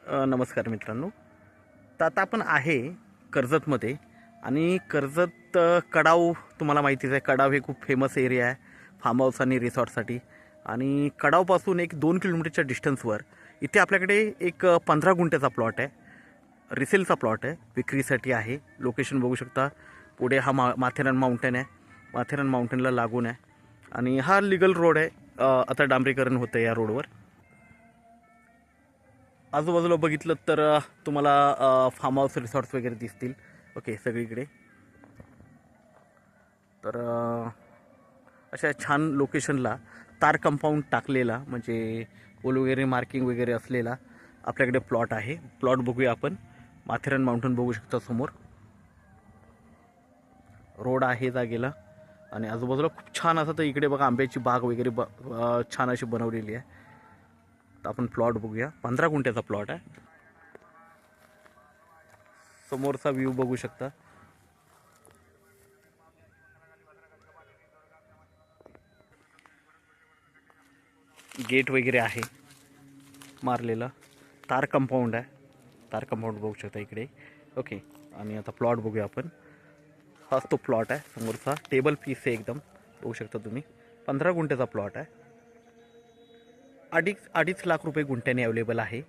नमस्कार मित्रांनो. तर आता आपण आहे कर्जतमध्ये आणि कर्जत कडाव तुम्हाला माहितीच आहे. कडाव हे खूप फेमस एरिया आहे फार्म हाऊस आणि रिसॉर्टसाठी. आणि कडावपासून एक 2 किलोमीटरच्या डिस्टन्सवर इथे आपल्याकडे एक 15 गुंठ्याचा प्लॉट आहे. रिसेलचा प्लॉट आहे, विक्रीसाठी आहे. लोकेशन बघू शकता. पुढे हा माथेरान माउंटेन आहे. माथेरान माउंटेनला लागून आहे आणि हा लीगल रोड आहे. आता डांबरीकरण होतं या रोडवर. आजूबाजूला बघितलं तर तुम्हाला फार्म हाऊस रिसॉर्ट्स वगैरे दिसतील. ओके, सगळीकडे. तर अशा छान लोकेशनला तार कंपाऊंड टाकलेला, म्हणजे पोल वगैरे मार्किंग वगैरे असलेला आपल्याकडे प्लॉट आहे. प्लॉट बघूया आपण. माथेरान माउंटेन बघू शकता समोर. रोड आहे जागेला आणि आजूबाजूला खूप छान असं. तर इकडे बघा आंब्याची बाग वगैरे छान अशी बनवलेली आहे. तर आपण प्लॉट बघूया. 15 गुंठ्याचा प्लॉट आहे. समोरचा व्ह्यू बघू शकता. गेट वगैरे आहे मारलेला. तार कंपाऊंड आहे. तार कंपाऊंड बघू शकता इकडे. ओके, आणि आता प्लॉट बघूया आपण. हाच तो प्लॉट आहे समोरचा. टेबल पीस आहे एकदम, बघू शकता तुम्ही. 15 गुंठ्याचा प्लॉट आहे. अडीच लाख रुपये गुंठ्याने अवेलेबल आहे.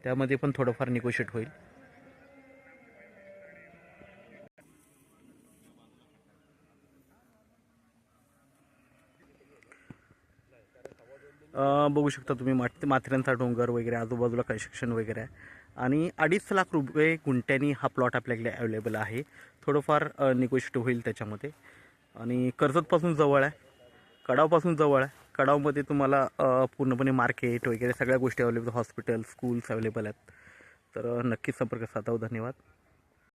त्यामध्ये पण थोडंफार निगोशिएट होईल. बघू शकता तुम्ही. माथेरानचा डोंगर वगैरे, आजूबाजूला कन्स्ट्रक्शन वगैरे आहे. आणि 2.5 लाख रुपये गुंठ्यानी हा प्लॉट आपल्याकडे अवेलेबल आहे. थोडंफार निगोशिएट होईल त्याच्यामध्ये. आणि कर्जतपासून जवळ आहे, कडावपासून जवळ आहे. कडावमध्ये तुम्हाला पूर्णपणे मार्केट वगैरे सगळ्या गोष्टी अवेलेबल, हॉस्पिटल, स्कूल्स अवेलेबल आहेत. तर नक्कीच संपर्क साधावा. धन्यवाद.